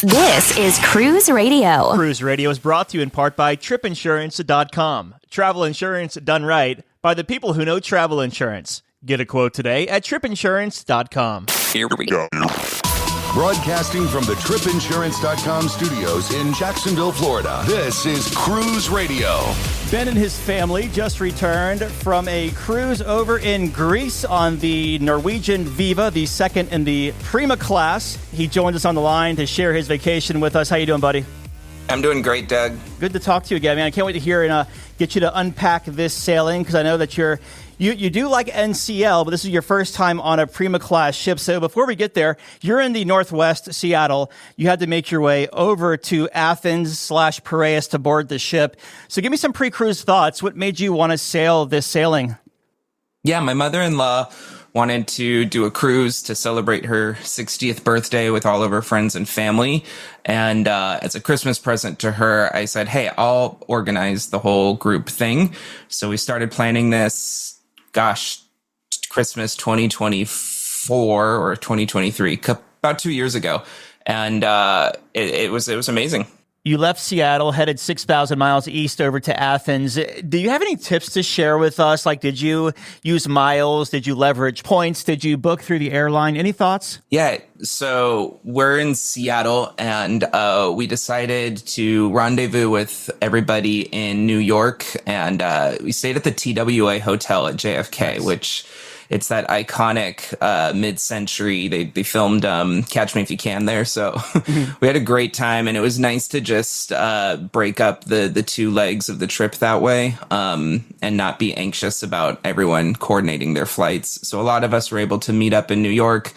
This is Cruise Radio. Cruise Radio is brought to you in part by tripinsurance.com. Travel insurance done right by the people who know travel insurance. Get a quote today at tripinsurance.com. Here we go. Broadcasting from the tripinsurance.com studios in Jacksonville, Florida. This is Cruise Radio. Ben and his family just returned from a cruise over in Greece on the Norwegian Viva, the second in the Prima-class. He joined us on the line to share his vacation with us. How you doing, buddy? I'm doing great, Doug. Good to talk to you again, man. I can't wait to hear and get you to unpack this sailing, because I know that you do like NCL, but this is your first time on a Prima-class ship. So before we get there, you're in the Northwest, Seattle. You had to make your way over to Athens/Piraeus to board the ship. So give me some pre-cruise thoughts. What made you want to sail this sailing? Yeah, my mother-in-law wanted to do a cruise to celebrate her 60th birthday with all of her friends and family. And as a Christmas present to her, I said, hey, I'll organize the whole group thing. So we started planning this, Christmas 2024 or 2023, about 2 years ago. And it was amazing. You left Seattle, headed 6,000 miles east over to Athens. Do you have any tips to share with us? Like, did you use miles? Did you leverage points? Did you book through the airline? Any thoughts? Yeah, so we're in Seattle, and we decided to rendezvous with everybody in New York, and we stayed at the TWA Hotel at JFK, nice. Which... it's that iconic mid-century. They filmed Catch Me If You Can there. So we had a great time, and it was nice to just break up the two legs of the trip that way and not be anxious about everyone coordinating their flights. So a lot of us were able to meet up in New York,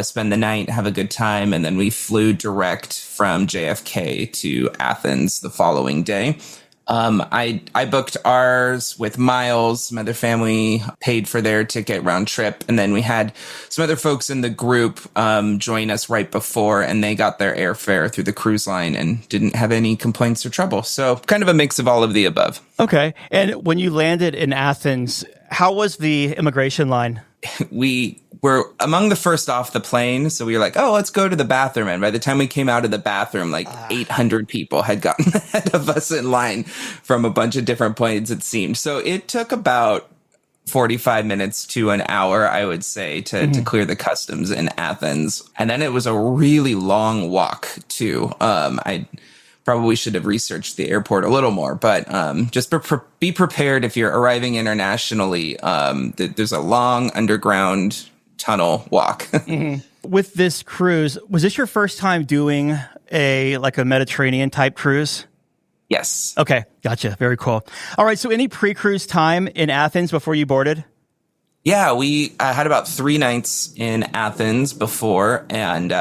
spend the night, have a good time, and then we flew direct from JFK to Athens the following day. I booked ours with miles. My other family paid for their ticket round trip. And then we had some other folks in the group join us right before, and they got their airfare through the cruise line and didn't have any complaints or trouble. So kind of a mix of all of the above. Okay. And when you landed in Athens, how was the immigration line? We were among the first off the plane. So we were like, oh, let's go to the bathroom. And by the time we came out of the bathroom, 800 people had gotten ahead of us in line from a bunch of different points, it seemed. So it took about 45 minutes to an hour, I would say, to clear the customs in Athens. And then it was a really long walk, too. I probably should have researched the airport a little more, but just be prepared if you're arriving internationally. There's a long underground tunnel walk. With this cruise, was this your first time doing a Mediterranean type cruise? Yes. Okay, gotcha. Very cool. All right, so any pre-cruise time in Athens before you boarded? Yeah, we had about 3 nights in Athens before, and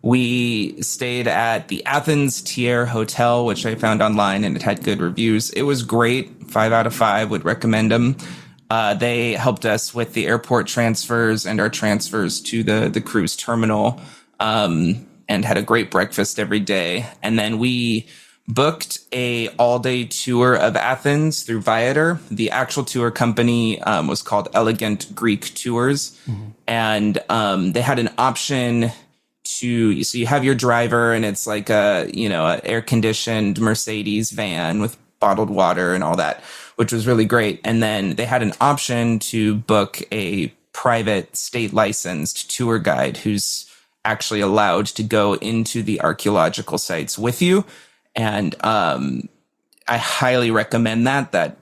we stayed at the Athens Tier Hotel, which I found online, and it had good reviews. It was great. 5 out of 5 would recommend them. They helped us with the airport transfers and our transfers to the cruise terminal, and had a great breakfast every day. And then we booked a all-day tour of Athens through Viator. The actual tour company was called Elegant Greek Tours, and they had an option so you have your driver, and it's like a air-conditioned Mercedes van with bottled water and all that, which was really great. And then they had an option to book a private state licensed tour guide who's actually allowed to go into the archaeological sites with you. And I highly recommend that. That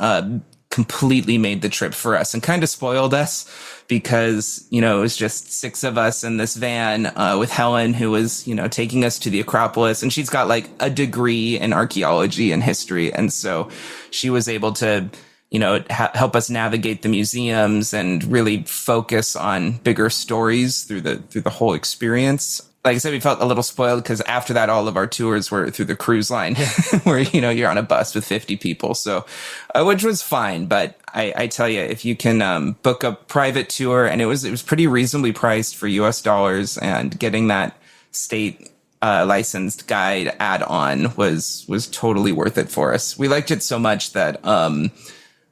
completely made the trip for us and kind of spoiled us, because, it was just 6 of us in this van with Helen, who was, taking us to the Acropolis. And she's got a degree in archaeology and history. And so she was able to, help us navigate the museums and really focus on bigger stories through the whole experience. Like I said, we felt a little spoiled because after that, all of our tours were through the cruise line, where, you're on a bus with 50 people. So, which was fine. But I tell you, if you can book a private tour, and it was pretty reasonably priced for US dollars, and getting that state licensed guide add-on was totally worth it for us. We liked it so much that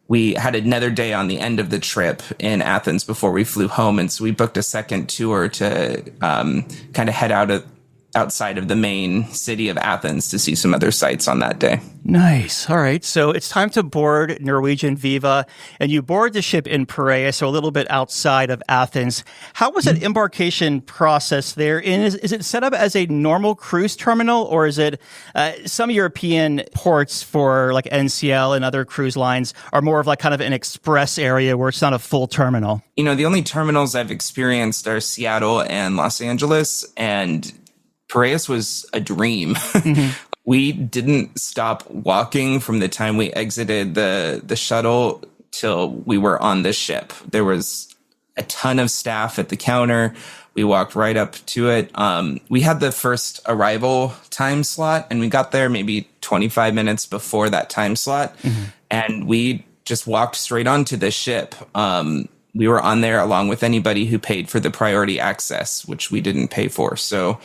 we had another day on the end of the trip in Athens before we flew home. And so we booked a second tour to kind of head out outside of the main city of Athens to see some other sites on that day. Nice. All right. So it's time to board Norwegian Viva, and you board the ship in Piraeus, so a little bit outside of Athens. How was that embarkation process there? And is it set up as a normal cruise terminal, or is it some European ports for like NCL and other cruise lines are more of like kind of an express area where it's not a full terminal? You know, the only terminals I've experienced are Seattle and Los Angeles, and Piraeus was a dream. Mm-hmm. We didn't stop walking from the time we exited the shuttle till we were on the ship. There was a ton of staff at the counter. We walked right up to it. We had the first arrival time slot, and we got there maybe 25 minutes before that time slot. Mm-hmm. And we just walked straight onto the ship. We were on there along with anybody who paid for the priority access, which we didn't pay for. So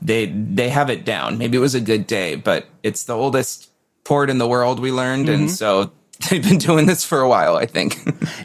they have it down. Maybe it was a good day, but it's the oldest port in the world, we learned. Mm-hmm. And so they've been doing this for a while, I think.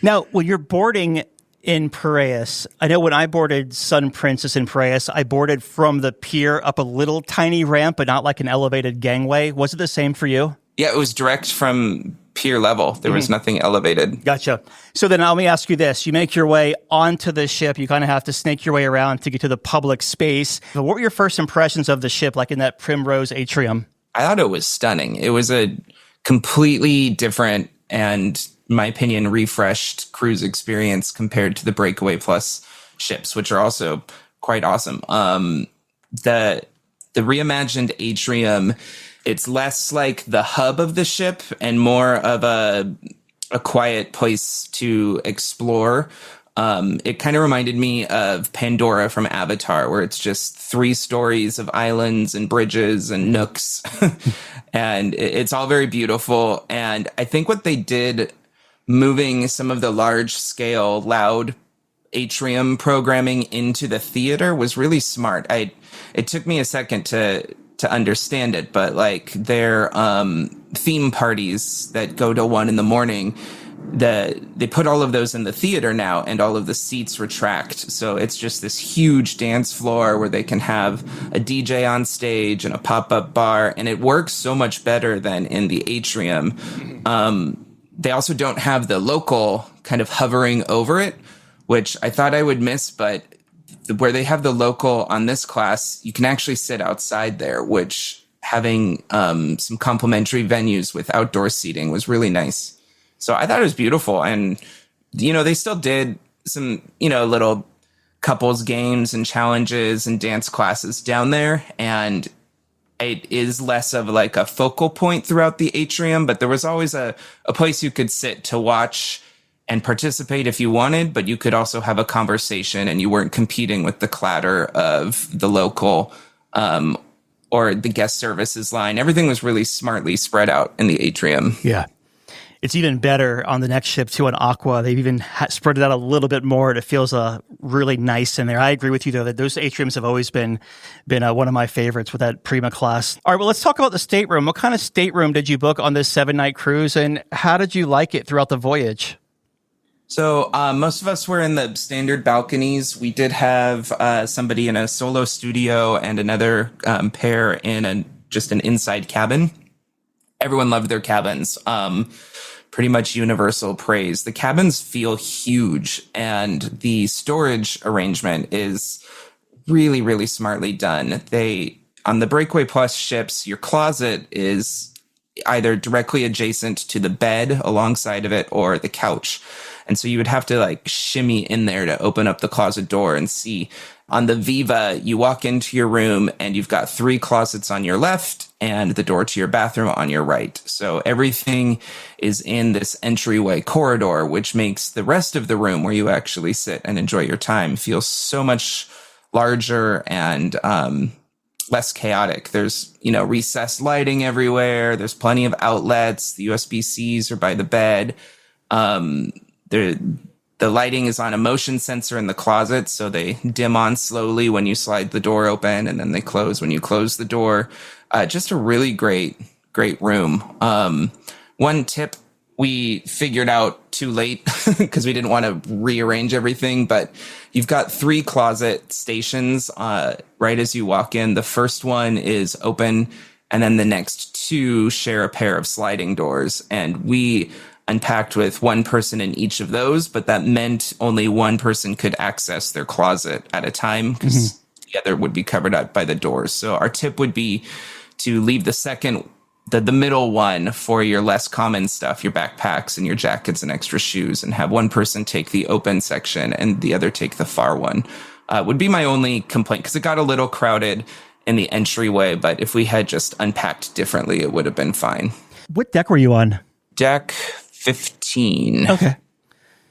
Now, when you're boarding in Piraeus, I know when I boarded Sun Princess in Piraeus, I boarded from the pier up a little tiny ramp, but not like an elevated gangway. Was it the same for you? Yeah, it was direct from pier level. There was nothing elevated. Gotcha. So then let me ask you this. You make your way onto the ship. You kind of have to snake your way around to get to the public space. But what were your first impressions of the ship, like in that Primrose atrium? I thought it was stunning. It was a completely different and, in my opinion, refreshed cruise experience compared to the Breakaway Plus ships, which are also quite awesome. The reimagined atrium, it's less like the hub of the ship and more of a quiet place to explore. It kind of reminded me of Pandora from Avatar, where it's just 3 stories of islands and bridges and nooks. And it's all very beautiful. And I think what they did, moving some of the large scale, loud atrium programming into the theater, was really smart. It took me a second to understand it, but like their theme parties that go till 1 a.m, they put all of those in the theater now, and all of the seats retract. So it's just this huge dance floor where they can have a DJ on stage and a pop-up bar, and it works so much better than in the atrium. They also don't have the local kind of hovering over it, which I thought I would miss, but where they have the local on this class, you can actually sit outside there, which having some complimentary venues with outdoor seating was really nice. So I thought it was beautiful. And, you know, they still did some, you know, little couples games and challenges and dance classes down there. And it is less of like a focal point throughout the atrium, but there was always a place you could sit to watch and participate if you wanted, but you could also have a conversation and you weren't competing with the clatter of the local or the guest services line. Everything was really smartly spread out in the atrium. Yeah. It's even better on the next ship, too, on Aqua. They've even spread it out a little bit more. It feels really nice in there. I agree with you, though, that those atriums have always been one of my favorites with that Prima-class. All right, well, let's talk about the stateroom. What kind of stateroom did you book on this 7-night cruise, and how did you like it throughout the voyage? So most of us were in the standard balconies. We did have somebody in a solo studio and another pair in just an inside cabin. Everyone loved their cabins. Pretty much universal praise. The cabins feel huge, and the storage arrangement is really, really smartly done. On the Breakaway Plus ships, your closet is either directly adjacent to the bed alongside of it or the couch. And so you would have to like shimmy in there to open up the closet door and see. On the Viva, you walk into your room and you've got 3 closets on your left and the door to your bathroom on your right. So everything is in this entryway corridor, which makes the rest of the room where you actually sit and enjoy your time feel so much larger and less chaotic. There's, recessed lighting everywhere. There's plenty of outlets. The USB-Cs are by the bed. The lighting is on a motion sensor in the closet, so they dim on slowly when you slide the door open, and then they close when you close the door. Just a really great room. One tip we figured out too late because we didn't want to rearrange everything. But you've got 3 closet stations right as you walk in. The first one is open, and then the next 2 share a pair of sliding doors. And we unpacked with one person in each of those, but that meant only one person could access their closet at a time because the other would be covered up by the doors. So our tip would be to leave the middle one for your less common stuff, your backpacks and your jackets and extra shoes, and have one person take the open section and the other take the far one. Would be my only complaint, because it got a little crowded in the entryway, but if we had just unpacked differently, it would have been fine. What deck were you on? Deck 15. Okay.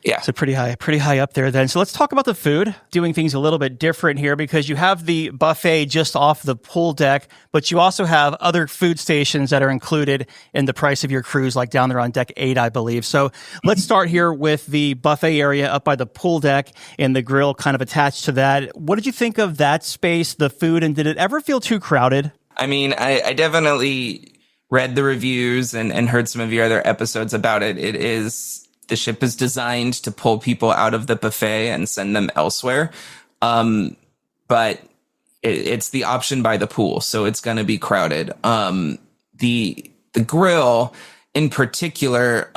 Yeah. So pretty high up there then. So let's talk about the food, doing things a little bit different here, because you have the buffet just off the pool deck, but you also have other food stations that are included in the price of your cruise, like down there on deck 8, I believe. So let's start here with the buffet area up by the pool deck and the grill kind of attached to that. What did you think of that space, the food, and did it ever feel too crowded? I mean, I definitely read the reviews and heard some of your other episodes about it. The ship is designed to pull people out of the buffet and send them elsewhere. But it's the option by the pool, so it's going to be crowded. The grill in particular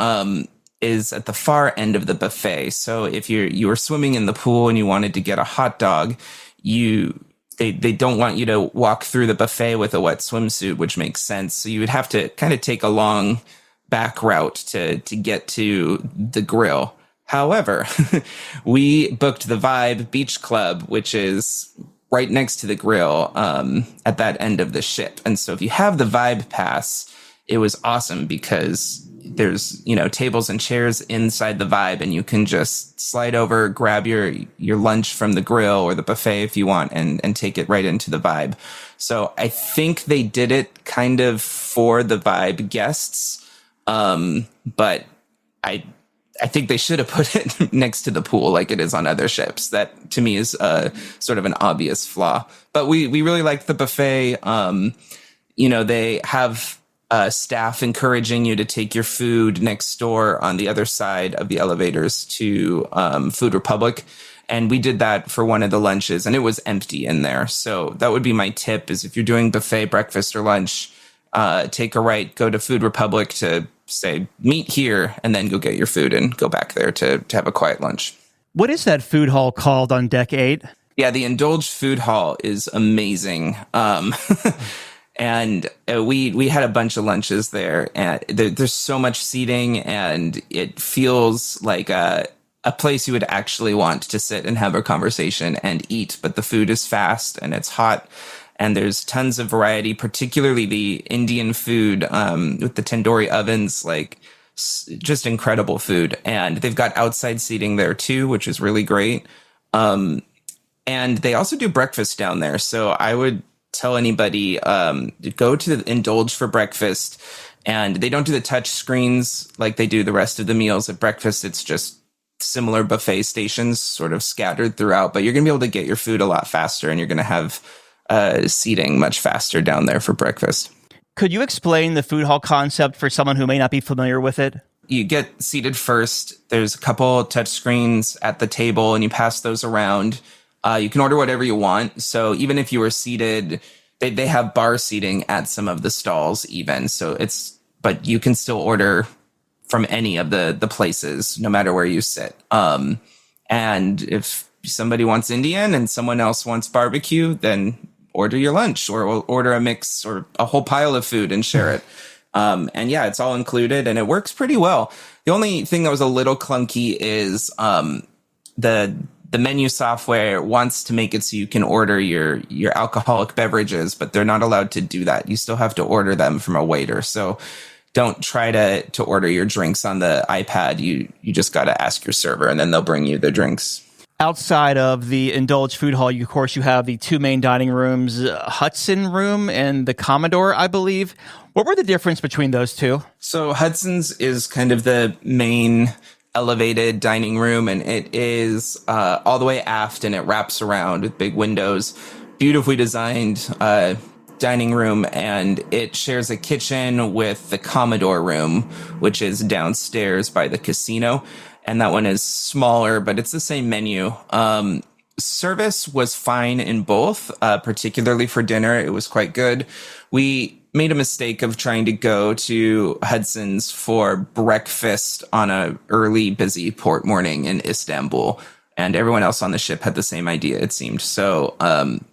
is at the far end of the buffet. So if you were swimming in the pool and you wanted to get a hot dog, they don't want you to walk through the buffet with a wet swimsuit, which makes sense. So you would have to kind of take a long back route to get to the grill. However, we booked the Vibe Beach Club, which is right next to the grill at that end of the ship. And so if you have the Vibe Pass, it was awesome because there's, tables and chairs inside the Vibe, and you can just slide over, grab your lunch from the grill or the buffet if you want, and take it right into the Vibe. So I think they did it kind of for the Vibe guests. But I think they should have put it next to the pool like it is on other ships. That to me is sort of an obvious flaw. But we really liked the buffet. They have staff encouraging you to take your food next door on the other side of the elevators to Food Republic. And we did that for one of the lunches, and it was empty in there. So that would be my tip, is if you're doing buffet breakfast or lunch, take a right, go to Food Republic to say, meet here, and then go get your food and go back there to have a quiet lunch. What is that food hall called on deck 8? Yeah, the Indulged Food Hall is amazing. And we had a bunch of lunches there, and there's so much seating, and it feels like a place you would actually want to sit and have a conversation and eat. But the food is fast and it's hot, and there's tons of variety, particularly the Indian food with the tandoori ovens, just incredible food. And they've got outside seating there too, which is really great. And they also do breakfast down there. So I would tell anybody to go to Indulge for breakfast. And they don't do the touch screens like they do the rest of the meals at breakfast. It's just similar buffet stations sort of scattered throughout. But you're going to be able to get your food a lot faster, and you're going to have seating much faster down there for breakfast. Could you explain the food hall concept for someone who may not be familiar with it? You get seated first. There's a couple touch screens at the table, and you pass those around. You can order whatever you want. So even if you were seated, they have bar seating at some of the stalls even. But you can still order from any of the places, no matter where you sit. And if somebody wants Indian and someone else wants barbecue, then order your lunch, or order a mix or a whole pile of food and share it. And yeah, it's all included, and it works pretty well. The only thing that was a little clunky is the menu software wants to make it so you can order your alcoholic beverages, but they're not allowed to do that. You still have to order them from a waiter. So don't try to order your drinks on the iPad. You just got to ask your server, and then they'll bring you the drinks. Outside of the Indulged Food Hall, of course, you have the 2 main dining rooms, Hudson Room and the Commodore, I believe. What were the difference between those two? So Hudson's is kind of the main elevated dining room, and it is all the way aft, and it wraps around with big windows, beautifully designed. dining room, and it shares a kitchen with the Commodore room, which is downstairs by the casino. And that one is smaller, but it's the same menu. Service was fine in both, particularly for dinner. It was quite good. We made a mistake of trying to go to Hudson's for breakfast on a early, busy port morning in Istanbul. And everyone else on the ship had the same idea, it seemed. So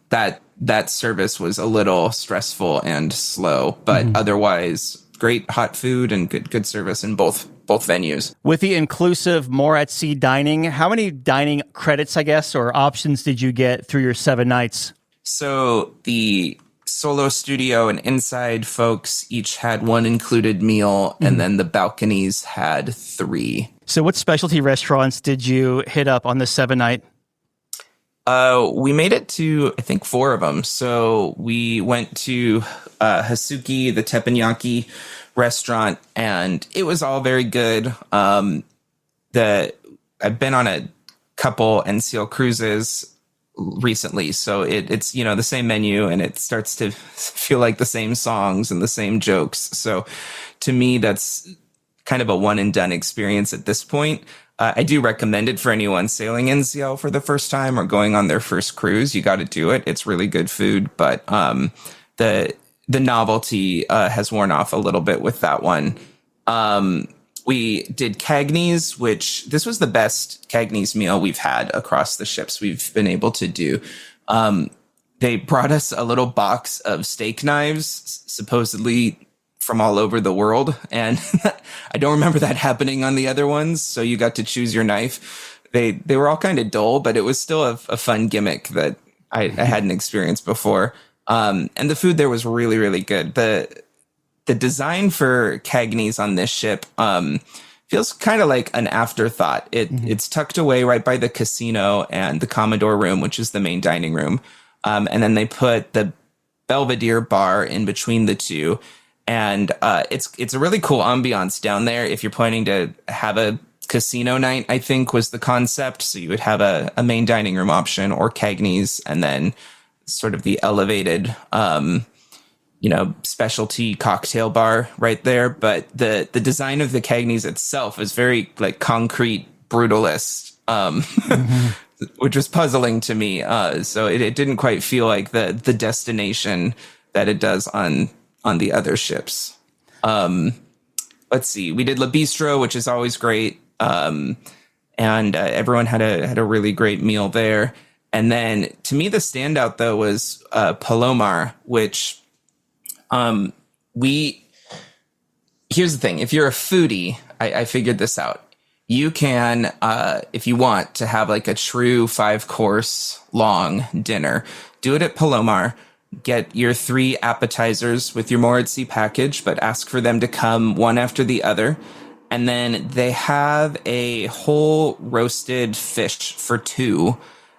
that service was a little stressful and slow, but otherwise great hot food and good service in both venues. With the inclusive more at sea dining, how many dining credits, I guess, or options did you get through your 7 nights? So the solo studio and inside folks each had 1 included meal, and then the balconies had 3. So what specialty restaurants did you hit up on the 7-night? We made it to, I think, 4 of them. So we went to Hasuki, the teppanyaki restaurant, and it was all very good. I've been on a couple NCL cruises recently, so it's the same menu, and it starts to feel like the same songs and the same jokes. So to me, that's kind of a one and done experience at this point. I do recommend it for anyone sailing NCL for the first time or going on their first cruise. You got to do it. It's really good food, but the novelty has worn off a little bit with that one. We did Cagney's, which this was the best Cagney's meal we've had across the ships we've been able to do. They brought us a little box of steak knives, supposedly from all over the world. And I don't remember that happening on the other ones. So you got to choose your knife. They were all kind of dull, but it was still a fun gimmick that I hadn't experienced before. And the food there was really, really good. The design for Cagney's on this ship feels kind of like an afterthought. It's tucked away right by the casino and the Commodore room, which is the main dining room. And then they put the Belvedere bar in between the two. And it's a really cool ambiance down there. If you're planning to have a casino night, I think was the concept. So you would have a main dining room option or Cagney's, and then sort of the elevated, specialty cocktail bar right there. But the design of the Cagney's itself is very like concrete brutalist, which was puzzling to me. So it didn't quite feel like the destination that it does on the other ships. Let's see. We did La Bistro, which is always great. And everyone had a really great meal there. And then to me, the standout though was Palomar, which here's the thing. If you're a foodie, I figured this out. You can, if you want to have like a true 5-course long dinner, do it at Palomar. Get your 3 appetizers with your more at sea package, but ask for them to come one after the other. And then they have a whole roasted fish for 2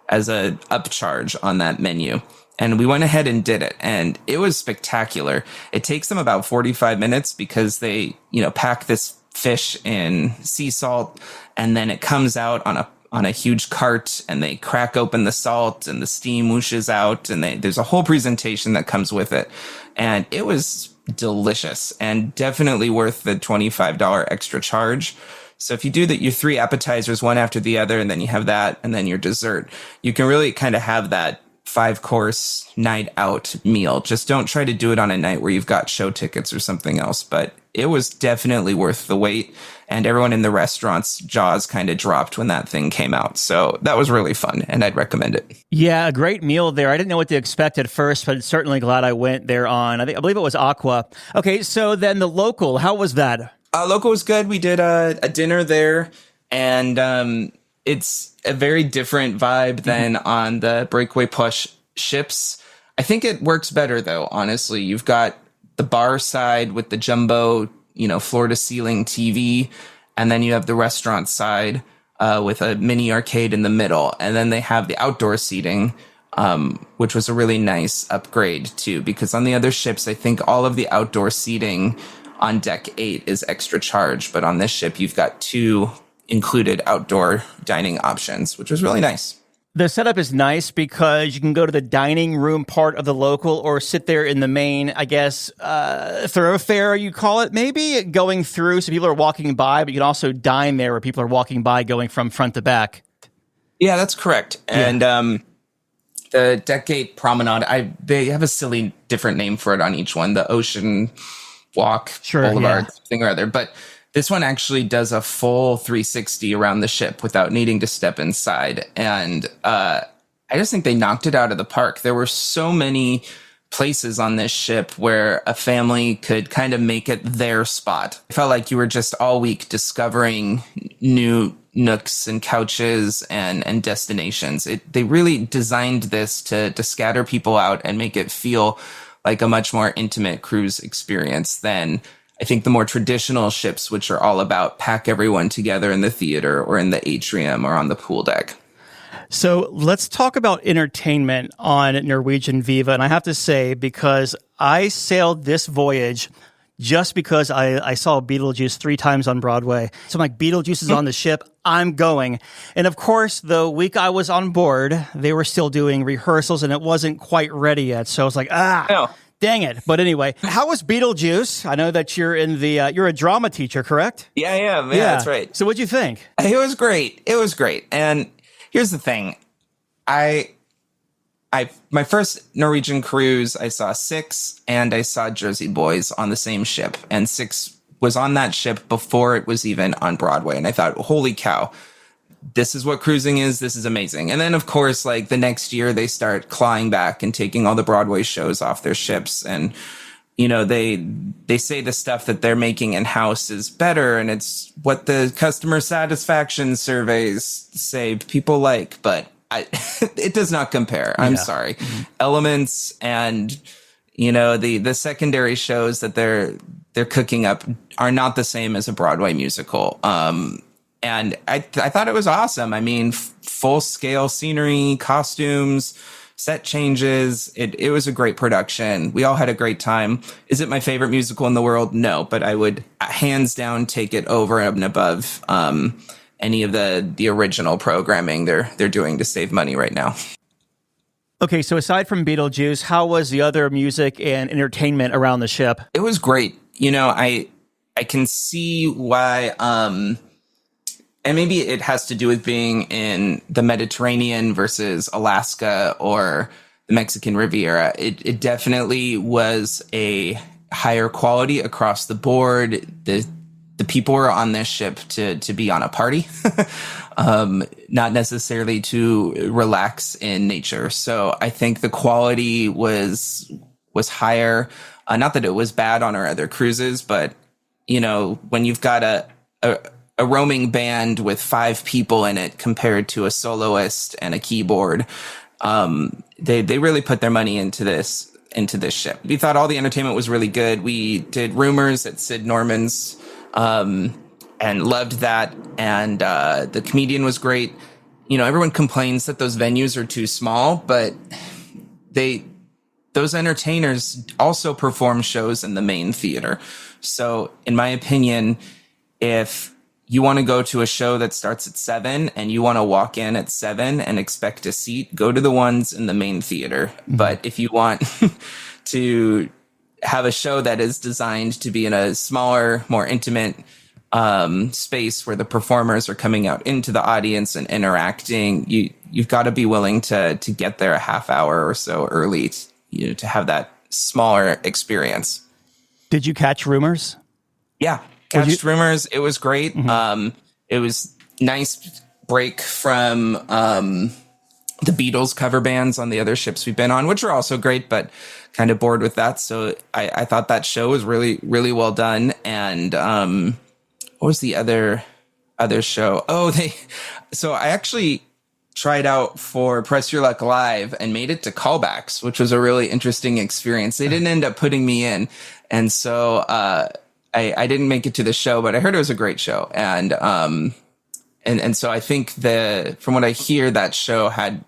as a upcharge on that menu. And we went ahead and did it, and it was spectacular. It takes them about 45 minutes because they, pack this fish in sea salt, and then it comes out on a huge cart, and they crack open the salt and the steam whooshes out, and there's a whole presentation that comes with it. And it was delicious and definitely worth the $25 extra charge. So if you do that, your 3 appetizers, one after the other, and then you have that, and then your dessert, you can really kind of have that 5-course night out meal. Just don't try to do it on a night where you've got show tickets or something else. But it was definitely worth the wait. And everyone in the restaurant's jaws kind of dropped when that thing came out. So that was really fun, and I'd recommend it. Yeah, a great meal there. I didn't know what to expect at first, but certainly glad I went there on, I believe it was Aqua. Okay, so then the local, how was that? Local was good. We did a dinner there, and it's a very different vibe than on the Breakaway Plus ships. I think it works better, though, honestly. You've got the bar side with the jumbo, floor-to-ceiling TV, and then you have the restaurant side with a mini arcade in the middle. And then they have the outdoor seating, which was a really nice upgrade, too, because on the other ships, I think all of the outdoor seating on Deck 8 is extra charge, but on this ship, you've got 2 included outdoor dining options, which was really nice. The setup is nice because you can go to the dining room part of the local or sit there in the main, I guess, thoroughfare, you call it, maybe, going through. So people are walking by, but you can also dine there where people are walking by going from front to back. Yeah, that's correct. And the Deckgate Promenade, they have a silly different name for it on each one, the Ocean Walk Boulevard, something or other. But this one actually does a full 360 around the ship without needing to step inside. And I just think they knocked it out of the park. There were so many places on this ship where a family could kind of make it their spot. It felt like you were just all week discovering new nooks and couches and destinations. They really designed this to scatter people out and make it feel like a much more intimate cruise experience than I think the more traditional ships, which are all about pack everyone together in the theater or in the atrium or on the pool deck. So let's talk about entertainment on Norwegian Viva. And I have to say, because I sailed this voyage just because I saw Beetlejuice 3 times on Broadway. So I'm like, Beetlejuice is on the ship. I'm going. And of course, the week I was on board, they were still doing rehearsals and it wasn't quite ready yet. So I was like, dang it. But anyway, how was Beetlejuice? I know that you're in the, you're a drama teacher, correct? Yeah, I am. Yeah, that's right. So what'd you think? It was great. It was great. And here's the thing. My first Norwegian cruise, I saw Six and I saw Jersey Boys on the same ship. And Six was on that ship before it was even on Broadway. And I thought, holy cow, this is what cruising is. This is amazing. And then, of course, like the next year, they start clawing back and taking all the Broadway shows off their ships. And, you know, they say the stuff that they're making in-house is better. And it's what the customer satisfaction surveys say people like. But it does not compare. I'm sorry. Mm-hmm. Elements and, you know, the secondary shows that they're cooking up are not the same as a Broadway musical. And I thought it was awesome. I mean, full scale scenery, costumes, set changes. It was a great production. We all had a great time. Is it my favorite musical in the world? No, but I would hands down take it over and above any of the original programming they're doing to save money right now. Okay, so aside from Beetlejuice, how was the other music and entertainment around the ship? It was great. You know, I can see why. And maybe it has to do with being in the Mediterranean versus Alaska or the Mexican Riviera. It definitely was a higher quality across the board. The people were on this ship to be on a party, not necessarily to relax in nature. So I think the quality was higher. Not that it was bad on our other cruises, but you know, when you've got a roaming band with 5 people in it compared to a soloist and a keyboard, they really put their money into this ship. We thought all the entertainment was really good. We did Rumors at Sid Norman's, and loved that. And the comedian was great. You know, everyone complains that those venues are too small, but those entertainers also perform shows in the main theater. So in my opinion, if you want to go to a show that starts at 7 and you want to walk in at 7 and expect a seat, go to the ones in the main theater. Mm-hmm. But if you want to have a show that is designed to be in a smaller, more intimate space where the performers are coming out into the audience and interacting, you've got to be willing to get there a half hour or so early, to have that smaller experience. Did you catch Rumors? Yeah. Catched Rumors. It was great. Mm-hmm. It was nice break from the Beatles cover bands on the other ships we've been on, which are also great, but kind of bored with that. So I thought that show was really, really well done. And what was the other show? So I actually tried out for Press Your Luck Live and made it to callbacks, which was a really interesting experience. They didn't end up putting me in. And so I didn't make it to the show, but I heard it was a great show. And so I think from what I hear, that show had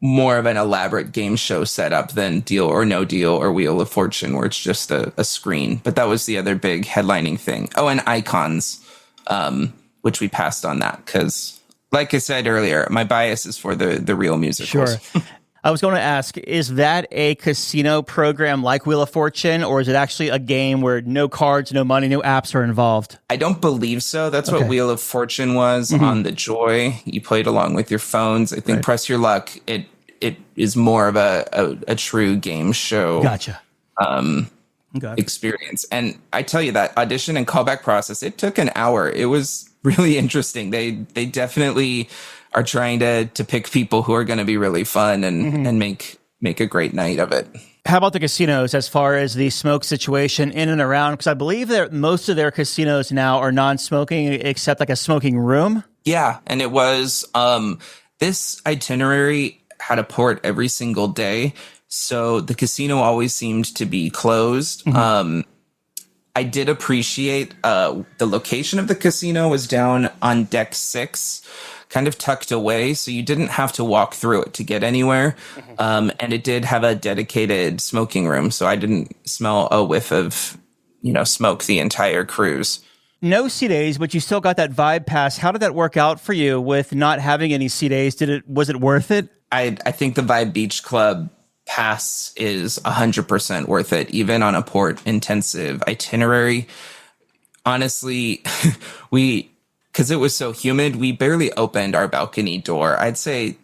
more of an elaborate game show setup than Deal or No Deal or Wheel of Fortune, where it's just a screen. But that was the other big headlining thing. Oh, and Icons, which we passed on that because like I said earlier, my bias is for the real musicals. Sure. I was going to ask, is that a casino program like Wheel of Fortune, or is it actually a game where no cards, no money, no apps are involved? I don't believe so. That's what Wheel of Fortune was on the Joy. You played along with your phones. I think Press Your Luck, it is more of a true game show. Gotcha. Experience. And I tell you, that audition and callback process, it took an hour. It was really interesting. They definitely are trying to pick people who are going to be really fun and make a great night of it. How about the casinos as far as the smoke situation in and around? Because I believe that most of their casinos now are non-smoking except like a smoking room. Yeah. And it was, this itinerary had a port every single day. So the casino always seemed to be closed. I did appreciate the location of the casino was down on deck 6, kind of tucked away, so you didn't have to walk through it to get anywhere. And it did have a dedicated smoking room, so I didn't smell a whiff of, smoke the entire cruise. No sea days, but you still got that vibe pass. How did that work out for you with not having any sea days? Was it worth it? I think the Vibe Beach Club pass is 100% worth it, even on a port intensive itinerary. Honestly, because it was so humid, we barely opened our balcony door. I'd say,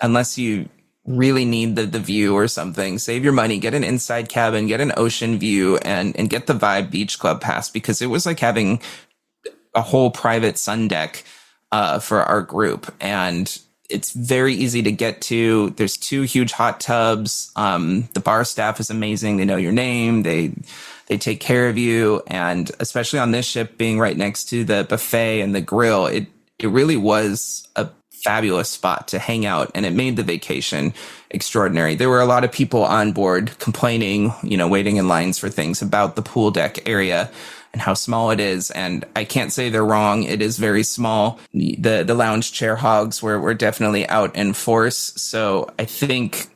unless you really need the view or something, save your money, get an inside cabin, get an ocean view, and get the Vibe Beach Club pass, because it was like having a whole private sun deck for our group. And it's very easy to get to. There's 2 huge hot tubs. The bar staff is amazing. They know your name. They take care of you. And especially on this ship, being right next to the buffet and the grill, it really was a fabulous spot to hang out, and it made the vacation extraordinary. There were a lot of people on board complaining, waiting in lines for things about the pool deck area and how small it is. And I can't say they're wrong. It is very small. The lounge chair hogs were definitely out in force. So I think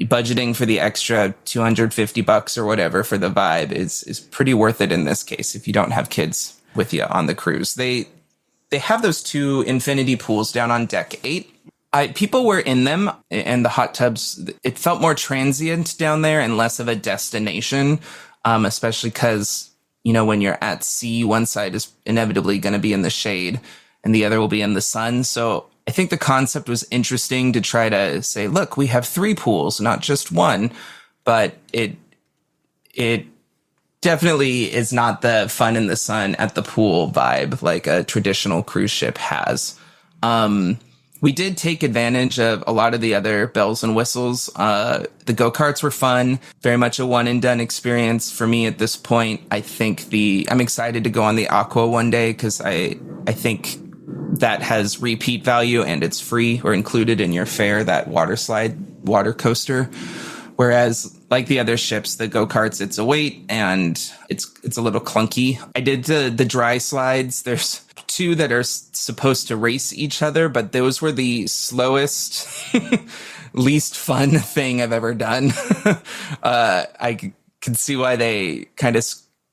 budgeting for the extra $250 or whatever for the Vibe is pretty worth it in this case, if you don't have kids with you on the cruise. They have those 2 infinity pools down on deck 8. People were in them, and the hot tubs, it felt more transient down there and less of a destination, especially because, when you're at sea, one side is inevitably going to be in the shade and the other will be in the sun. So I think the concept was interesting to try to say, look, we have 3 pools, not just 1, but it definitely is not the fun in the sun at the pool vibe like a traditional cruise ship has. We did take advantage of a lot of the other bells and whistles. The go-karts were fun, very much a one and done experience for me at this point. I think I'm excited to go on the Aqua one day, because I think that has repeat value and it's free or included in your fare, that water coaster. Whereas like the other ships, the go-karts, it's a wait and it's a little clunky. I did the dry slides. There's 2 that are supposed to race each other, but those were the slowest, least fun thing I've ever done. I can see why they kind of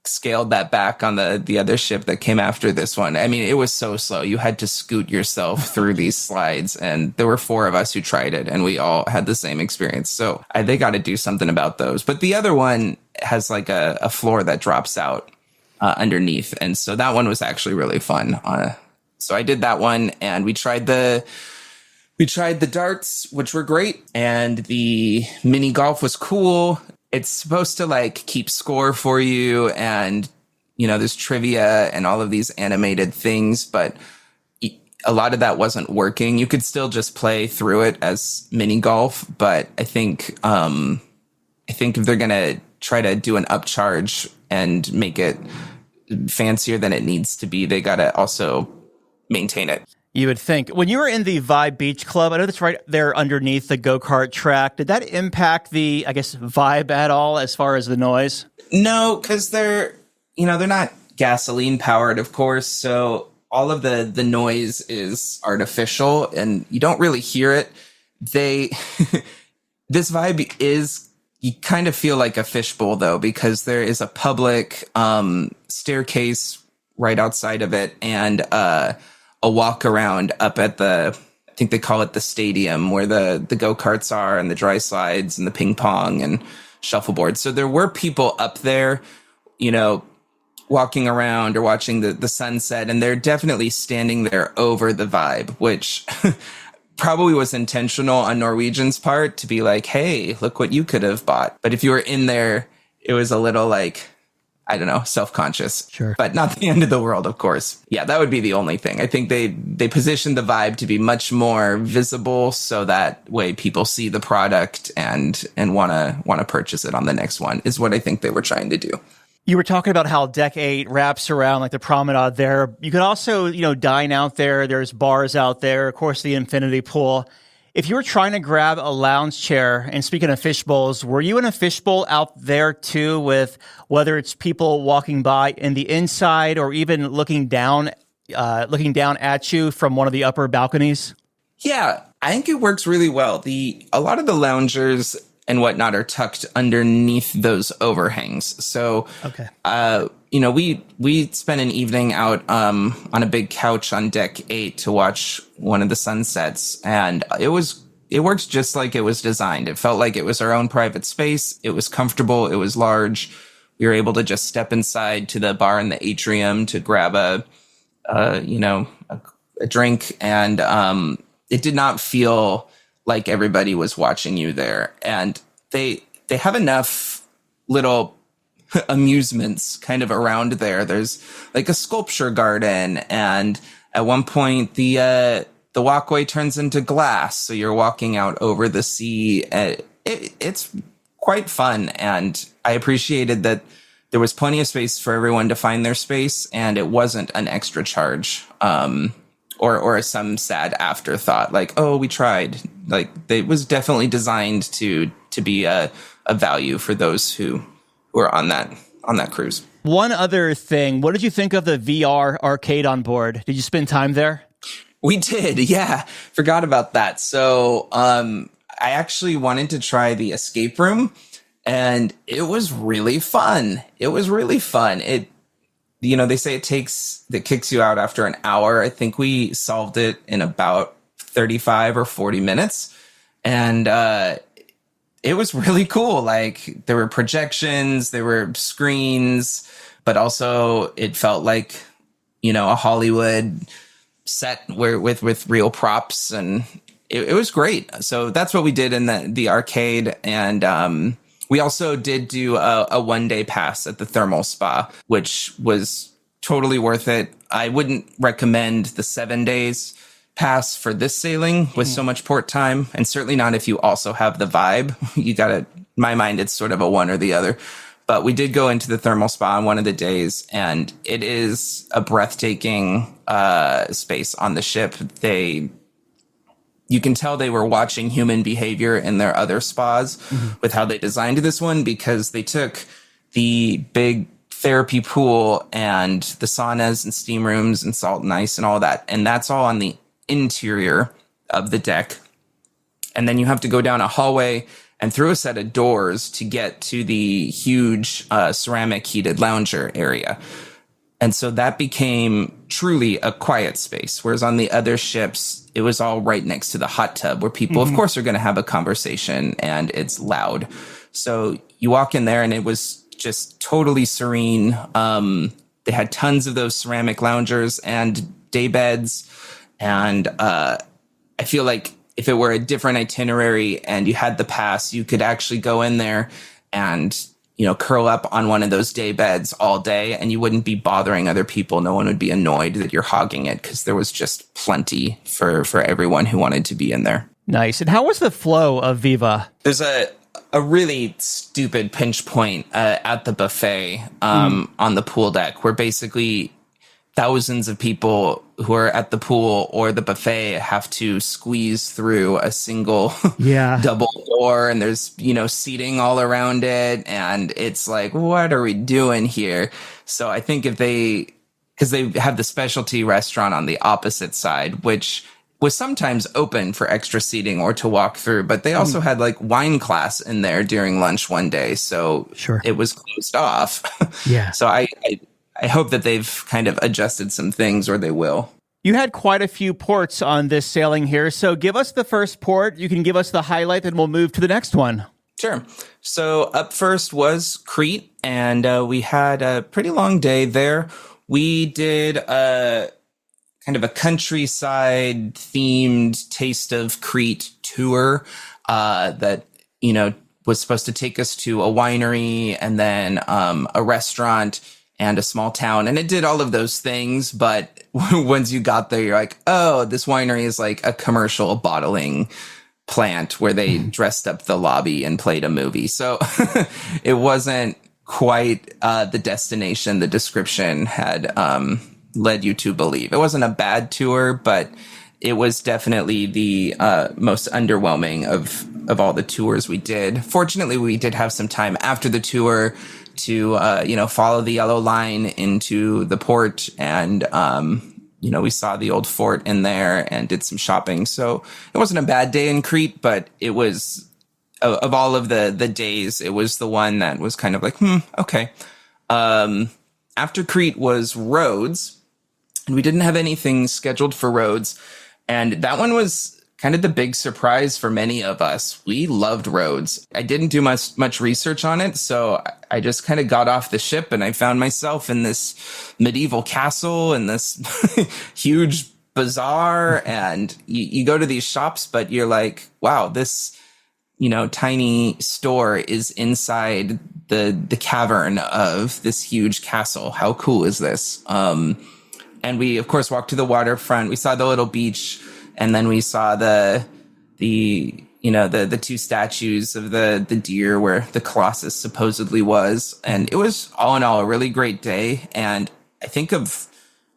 scaled that back on the other ship that came after this one. I mean, it was so slow. You had to scoot yourself through these slides, and there were 4 of us who tried it, and we all had the same experience. So they got to do something about those. But the other one has like a floor that drops out underneath, and so that one was actually really fun. So I did that one, and we tried the darts, which were great, and the mini golf was cool. It's supposed to like keep score for you, and there's trivia and all of these animated things, but a lot of that wasn't working. You could still just play through it as mini golf, but I think if they're gonna try to do an upcharge and make it fancier than it needs to be, they gotta also maintain it. You would think. When you were in the Vibe Beach Club, I know that's right there underneath the go-kart track. Did that impact the, vibe at all as far as the noise? No, because they're not gasoline powered, of course. So all of the noise is artificial and you don't really hear it. This Vibe is, you kind of feel like a fishbowl though, because there is a public staircase right outside of it, and a walk around up at I think they call it the stadium, where the go-karts are and the dry slides and the ping pong and shuffleboard. So there were people up there, walking around or watching the sunset, and they're definitely standing there over the vibe, which probably was intentional on Norwegian's part to be like, hey, look what you could have bought. But if you were in there, it was a little like, I don't know, self-conscious. Sure. But not the end of the world, of course. Yeah, that would be the only thing. I think they positioned the vibe to be much more visible, so that way people see the product and want to purchase it on the next one, is what I think they were trying to do. You were talking about how Deck 8 wraps around like the promenade there. You can also, dine out there. There's bars out there, of course, the infinity pool. If you were trying to grab a lounge chair, and speaking of fish bowls, were you in a fish bowl out there too, with whether it's people walking by in the inside or even looking down at you from one of the upper balconies? Yeah, I think it works really well. A lot of the loungers and whatnot are tucked underneath those overhangs. So, okay. We spent an evening out on a big couch on Deck 8 to watch one of the sunsets, and it works just like it was designed. It felt like it was our own private space. It was comfortable. It was large. We were able to just step inside to the bar in the atrium to grab a drink, and it did not feel like everybody was watching you there. And they have enough little amusements kind of around there. There's like a sculpture garden, and at one point the walkway turns into glass, so you're walking out over the sea. It's quite fun, and I appreciated that there was plenty of space for everyone to find their space, and it wasn't an extra charge. Or some sad afterthought, like, oh, we tried. Like, it was definitely designed to be a value for those who were on that cruise. One other thing, what did you think of the VR arcade on board? Did you spend time there? We did, yeah. Forgot about that. So I actually wanted to try the escape room, and it was really fun. They say it kicks you out after an hour. I think we solved it in about 35 or 40 minutes. And it was really cool. Like, there were projections, there were screens, but also it felt like, a Hollywood set with real props, and it was great. So that's what we did in the arcade. And we also did do a one-day pass at the thermal spa, which was totally worth it. I wouldn't recommend the 7 days pass for this sailing with so much port time, and certainly not if you also have the vibe. You got to, in my mind, it's sort of a one or the other. But we did go into the thermal spa on one of the days, and it is a breathtaking space on the ship. You can tell they were watching human behavior in their other spas with how they designed this one, because they took the big therapy pool and the saunas and steam rooms and salt and ice and all that. And that's all on the interior of the deck. And then you have to go down a hallway and through a set of doors to get to the huge ceramic heated lounger area. And so that became truly a quiet space. Whereas on the other ships, it was all right next to the hot tub, where people, of course, are going to have a conversation, and it's loud. So you walk in there and it was just totally serene. They had tons of those ceramic loungers and day beds. And I feel like if it were a different itinerary and you had the pass, you could actually go in there and curl up on one of those day beds all day, and you wouldn't be bothering other people. No one would be annoyed that you're hogging it, because there was just plenty for everyone who wanted to be in there. Nice. And how was the flow of Viva? There's a really stupid pinch point at the buffet on the pool deck, where basically thousands of people who are at the pool or the buffet have to squeeze through a single double door, and there's, seating all around it. And it's like, what are we doing here? So I think because they have the specialty restaurant on the opposite side, which was sometimes open for extra seating or to walk through, but they also had like wine class in there during lunch one day. So it was closed off. Yeah. So I hope that they've kind of adjusted some things, or they will. You had quite a few ports on this sailing here, so give us the first port. You can give us the highlight, then we'll move to the next one. Sure. So up first was Crete, and we had a pretty long day there. We did a kind of a countryside themed Taste of Crete tour that, was supposed to take us to a winery and then a restaurant and a small town. And it did all of those things. But once you got there, you're like, oh, this winery is like a commercial bottling plant where they dressed up the lobby and played a movie. So it wasn't quite the destination the description had led you to believe. It wasn't a bad tour, but it was definitely the most underwhelming of all the tours we did. Fortunately, we did have some time after the tour to, follow the yellow line into the port. And, we saw the old fort in there and did some shopping. So it wasn't a bad day in Crete, but it was, of all of the days, it was the one that was kind of like, okay. After Crete was Rhodes, and we didn't have anything scheduled for Rhodes. And that one was kind of the big surprise for many of us. We loved Rhodes. I didn't do much research on it, so I just kind of got off the ship and I found myself in this medieval castle and this huge bazaar. And you go to these shops, but you're like, wow, this, tiny store is inside the cavern of this huge castle. How cool is this? And we, of course, walked to the waterfront. We saw the little beach, and then we saw the two statues of the deer where the Colossus supposedly was. And it was all in all a really great day. And I think of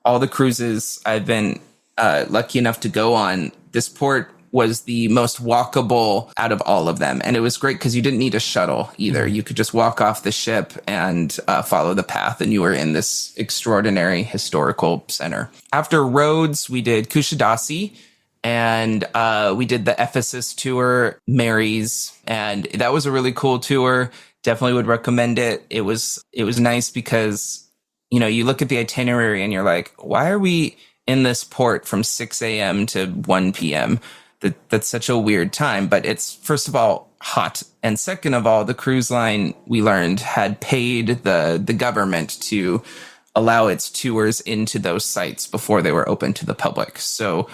all the cruises I've been lucky enough to go on, this port was the most walkable out of all of them. And it was great because you didn't need a shuttle either. You could just walk off the ship and follow the path, and you were in this extraordinary historical center. After Rhodes, we did Kushadasi, and we did the Ephesus tour, Mary's, and that was a really cool tour. Definitely would recommend it. It was nice because, you look at the itinerary and you're like, why are we in this port from 6 a.m. to 1 p.m.? That's such a weird time, but it's, first of all, hot. And second of all, the cruise line, we learned, had paid the government to allow its tours into those sites before they were open to the public. So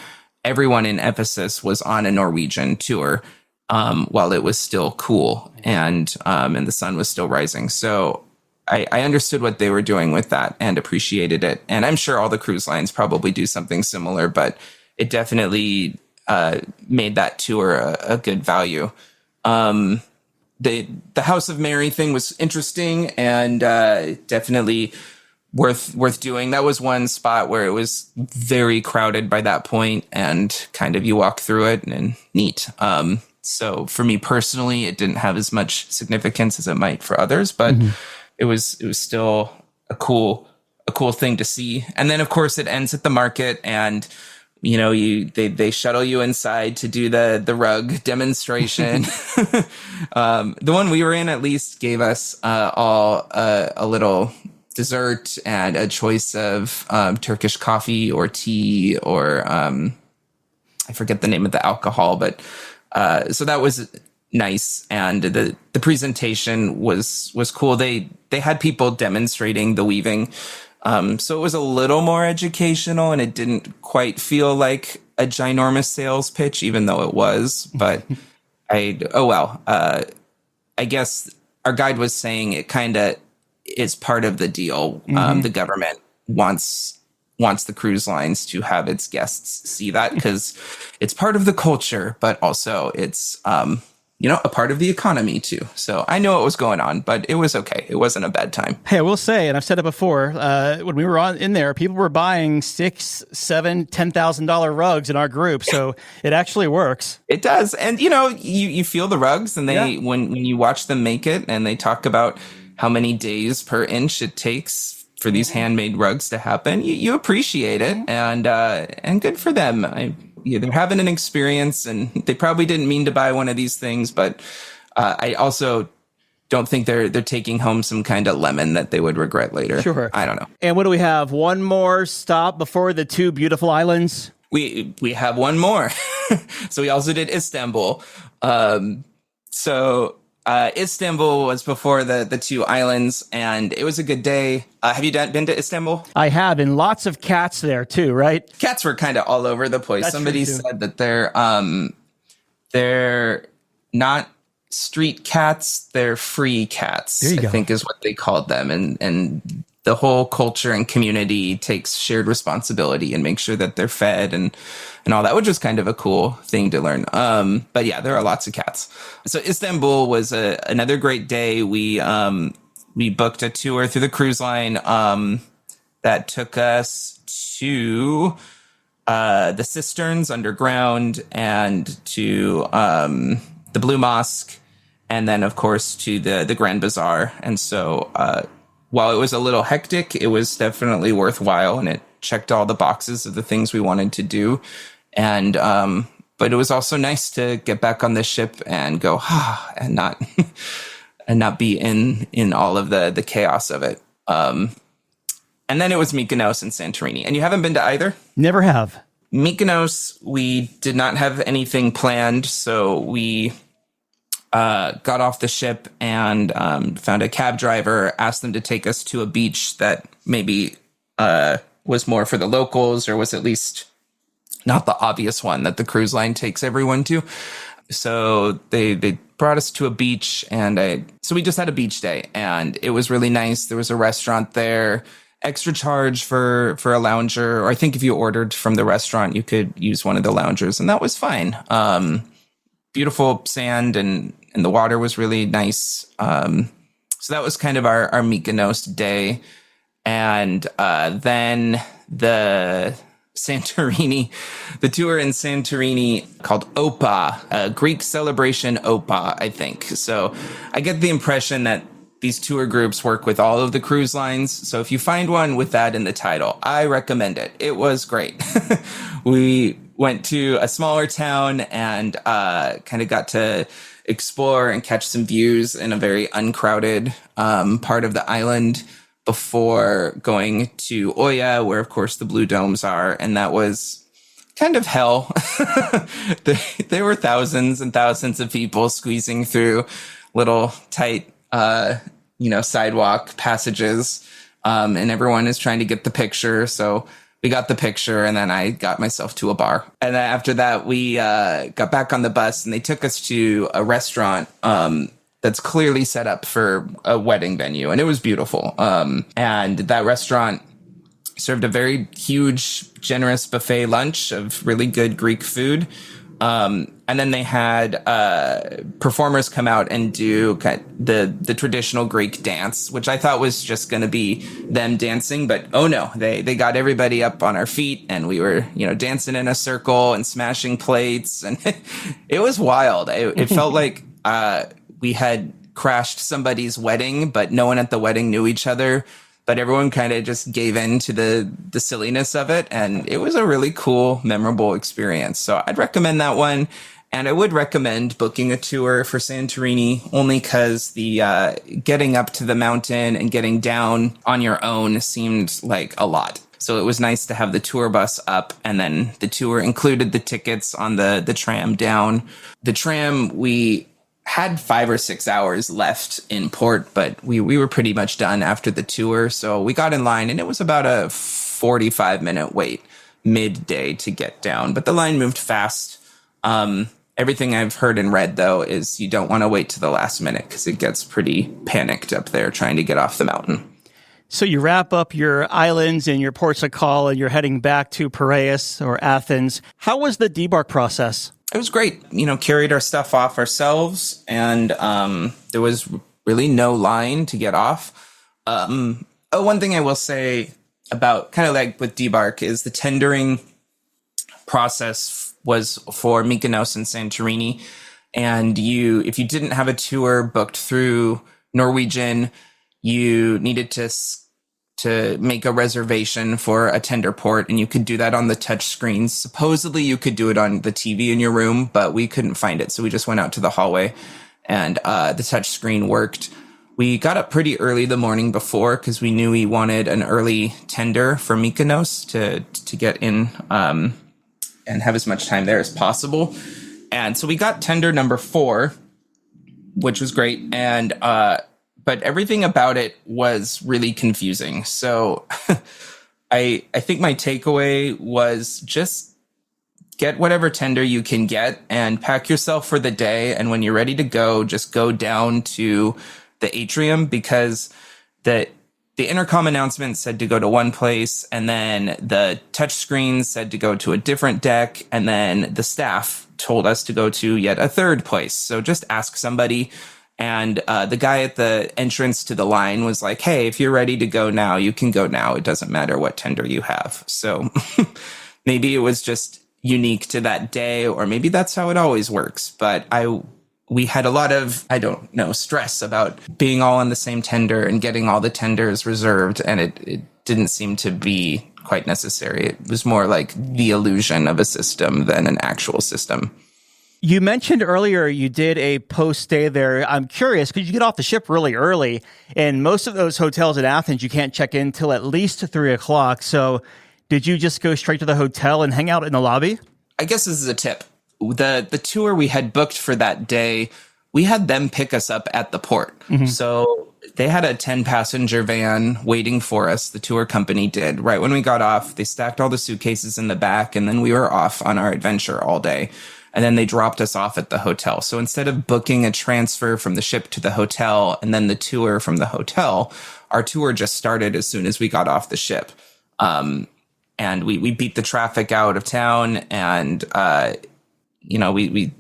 everyone in Ephesus was on a Norwegian tour while it was still cool and the sun was still rising. So I understood what they were doing with that and appreciated it. And I'm sure all the cruise lines probably do something similar, but it definitely made that tour a good value. The House of Mary thing was interesting and definitely worth doing. That was one spot where it was very crowded by that point, and kind of you walk through it and neat. So for me personally, it didn't have as much significance as it might for others, but it was still a cool thing to see. And then of course it ends at the market, and they shuttle you inside to do the rug demonstration. The one we were in at least gave us all a little dessert and a choice of Turkish coffee or tea or I forget the name of the alcohol, but so that was nice. And the presentation was cool. They had people demonstrating the weaving. So it was a little more educational, and it didn't quite feel like a ginormous sales pitch, even though it was. But I guess our guide was saying it kind of is part of the deal. The government wants the cruise lines to have its guests see that because it's part of the culture, but also it's a part of the economy too. So I know what was going on, but it was okay. It wasn't a bad time. Hey, I will say, and I've said it before, when we were in there, people were buying $6,000, $7,000, $10,000 rugs in our group. So it actually works. It does. And you feel the rugs, and when you watch them make it, and they talk about how many days per inch it takes for these handmade rugs to happen, you appreciate it, and good for them. They're having an experience, and they probably didn't mean to buy one of these things, but I also don't think they're taking home some kind of lemon that they would regret later. Sure. I don't know. And what do we have? One more stop before the two beautiful islands? We have one more. So we also did Istanbul. Istanbul was before the two islands, and it was a good day. Have you been to Istanbul? I have, and lots of cats there too, right? Cats were kind of all over the place. That's Somebody true, too. said that they're not street cats, they're free cats, There you go. I think is what they called them. And the whole culture and community takes shared responsibility and makes sure that they're fed and all that, which was kind of a cool thing to learn. But yeah, there are lots of cats. So Istanbul was another great day. We booked a tour through the cruise line that took us to the cisterns underground and to the Blue Mosque, and then, of course, to the Grand Bazaar. And so while it was a little hectic, it was definitely worthwhile, and it checked all the boxes of the things we wanted to do. And but it was also nice to get back on the ship and go, and not be in all of the chaos of it. And then it was Mykonos and Santorini. And you haven't been to either? Never have. Mykonos, we did not have anything planned, so we got off the ship and found a cab driver, asked them to take us to a beach that maybe was more for the locals, or was at least not the obvious one that the cruise line takes everyone to. So they brought us to a beach, and so we just had a beach day, and it was really nice. There was a restaurant there. Extra charge for a lounger, or I think if you ordered from the restaurant, you could use one of the loungers, and that was fine. Beautiful sand, and the water was really nice. So that was kind of our Mykonos day. And then the Santorini, the tour in Santorini called OPA, Greek celebration OPA, I think. So I get the impression that these tour groups work with all of the cruise lines. So if you find one with that in the title, I recommend it. It was great. We went to a smaller town and kind of got to explore and catch some views in a very uncrowded part of the island before going to Oya, where, of course, the blue domes are. And that was kind of hell. There were thousands and thousands of people squeezing through little tight sidewalk passages, and everyone is trying to get the picture. So we got the picture, and then I got myself to a bar. And then after that, we got back on the bus, and they took us to a restaurant that's clearly set up for a wedding venue, and it was beautiful. And that restaurant served a very huge, generous buffet lunch of really good Greek food. And then they had performers come out and do the traditional Greek dance, which I thought was just going to be them dancing. But oh no, they got everybody up on our feet, and we were dancing in a circle and smashing plates, and it was wild. It felt like we had crashed somebody's wedding, but no one at the wedding knew each other. But everyone kind of just gave in to the silliness of it. And it was a really cool, memorable experience. So I'd recommend that one. And I would recommend booking a tour for Santorini, only because the getting up to the mountain and getting down on your own seemed like a lot. So it was nice to have the tour bus up, and then the tour included the tickets on the tram down. The tram, we had 5 or 6 hours left in port, but we were pretty much done after the tour. So we got in line, and it was about a 45-minute wait midday to get down. But the line moved fast. Everything I've heard and read, though, is you don't want to wait to the last minute because it gets pretty panicked up there trying to get off the mountain. So you wrap up your islands and your ports of call, and you're heading back to Piraeus or Athens. How was the debark process? It was great. Carried our stuff off ourselves, and there was really no line to get off. One thing I will say about kind of like with debark is the tendering process was for Mykonos and Santorini. And if you didn't have a tour booked through Norwegian, you needed to make a reservation for a tender port, and you could do that on the touch screens. Supposedly you could do it on the TV in your room, but we couldn't find it. So we just went out to the hallway and the touch screen worked. We got up pretty early the morning before because we knew we wanted an early tender for Mykonos to get in and have as much time there as possible. And so we got tender number 4, which was great. And but everything about it was really confusing. So I think my takeaway was just get whatever tender you can get and pack yourself for the day. And when you're ready to go, just go down to the atrium, because the intercom announcement said to go to one place, and then the touch screen said to go to a different deck, and then the staff told us to go to yet a third place. So just ask somebody. And the guy at the entrance to the line was like, hey, if you're ready to go now, you can go now. It doesn't matter what tender you have. So maybe it was just unique to that day, or maybe that's how it always works. But we had a lot of, stress about being all on the same tender and getting all the tenders reserved. And it didn't seem to be quite necessary. It was more like the illusion of a system than an actual system. You mentioned earlier you did a post-stay there. I'm curious, because you get off the ship really early, and most of those hotels in Athens, you can't check in till at least 3 o'clock. So did you just go straight to the hotel and hang out in the lobby? I guess this is a tip. The tour we had booked for that day, we had them pick us up at the port. Mm-hmm. So they had a 10-passenger van waiting for us. The tour company did. Right when we got off, they stacked all the suitcases in the back, and then we were off on our adventure all day. And then they dropped us off at the hotel. So instead of booking a transfer from the ship to the hotel and then the tour from the hotel, our tour just started as soon as we got off the ship. And we beat the traffic out of town, and we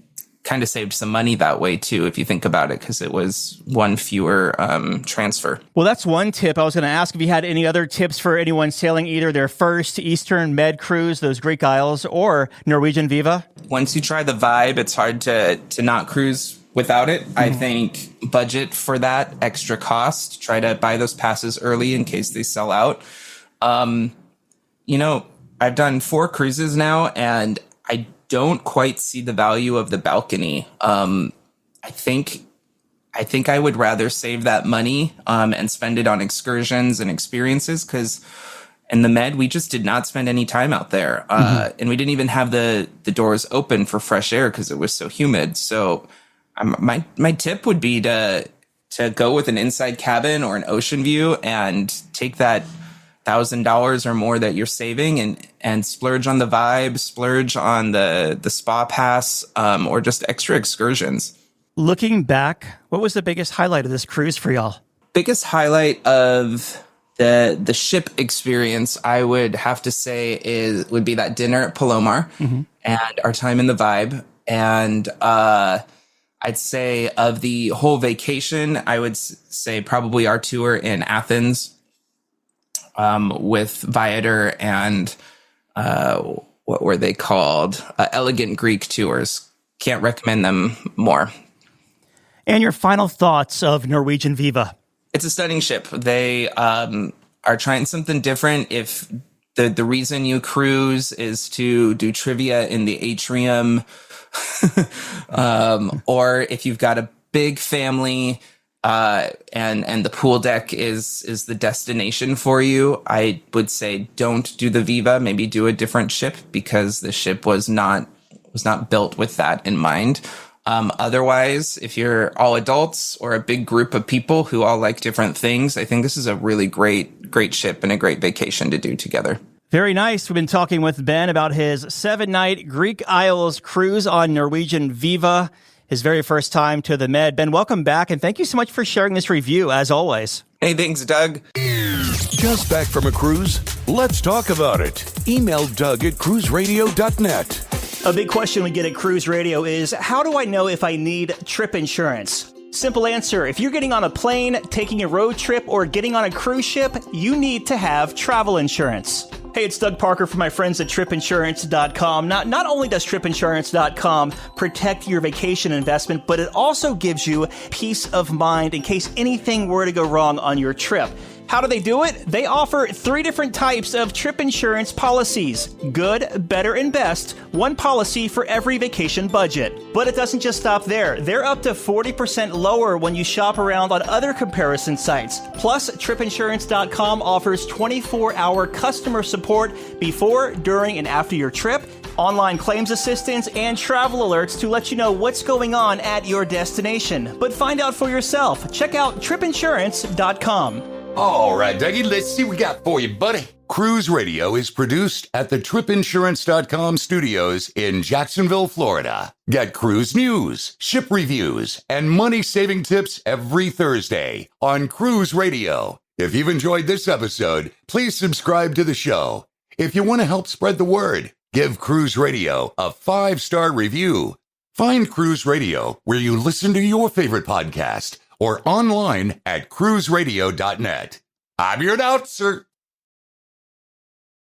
kind of saved some money that way too, if you think about it, because it was one fewer transfer. Well, that's one tip. I was going to ask if you had any other tips for anyone sailing either their first Eastern Med cruise, those Greek Isles, or Norwegian Viva. Once you try the vibe, it's hard to not cruise without it. Mm-hmm. I think budget for that extra cost. Try to buy those passes early in case they sell out. I've done 4 cruises now, and I don't quite see the value of the balcony. I think I would rather save that money and spend it on excursions and experiences, because in the Med, we just did not spend any time out there. And we didn't even have the doors open for fresh air because it was so humid. So my tip would be to go with an inside cabin or an ocean view and take that $1,000 or more that you're saving and splurge on the vibe, splurge on the spa pass, or just extra excursions. Looking back, what was the biggest highlight of this cruise for y'all? Biggest highlight of the ship experience, I would have to say, would be that dinner at Palomar and our time in the vibe. And I'd say of the whole vacation, I would say probably our tour in Athens, with Viator and what were they called? Elegant Greek Tours. Can't recommend them more. And your final thoughts of Norwegian Viva? It's a stunning ship. They are trying something different. If the reason you cruise is to do trivia in the atrium, or if you've got a big family, and the pool deck is the destination for you, I would say don't do the Viva. Maybe do a different ship, because the ship was not built with that in mind. Otherwise, if you're all adults or a big group of people who all like different things, I think this is a really great ship and a great vacation to do together. Very nice. We've been talking with Ben about his 7-night Greek Isles cruise on Norwegian Viva, his very first time to the Med. Ben, welcome back, and thank you so much for sharing this review, as always. Hey, thanks, Doug. Just back from a cruise? Let's talk about it. Email Doug at cruiseradio.net. A big question we get at Cruise Radio is, how do I know if I need trip insurance? Simple answer. If you're getting on a plane, taking a road trip, or getting on a cruise ship, you need to have travel insurance. Hey, it's Doug Parker from my friends at tripinsurance.com. Not only does tripinsurance.com protect your vacation investment, but it also gives you peace of mind in case anything were to go wrong on your trip. How do they do it? They offer 3 different types of trip insurance policies. Good, better, and best. One policy for every vacation budget. But it doesn't just stop there. They're up to 40% lower when you shop around on other comparison sites. Plus, tripinsurance.com offers 24-hour customer support before, during, and after your trip, online claims assistance, and travel alerts to let you know what's going on at your destination. But find out for yourself. Check out tripinsurance.com. All right, Dougie, let's see what we got for you, buddy. Cruise Radio is produced at the tripinsurance.com studios in Jacksonville, Florida. Get cruise news, ship reviews, and money-saving tips every Thursday on Cruise Radio. If you've enjoyed this episode, please subscribe to the show. If you want to help spread the word, give Cruise Radio a 5-star review. Find Cruise Radio where you listen to your favorite podcast or online at cruiseradio.net. I'm your announcer,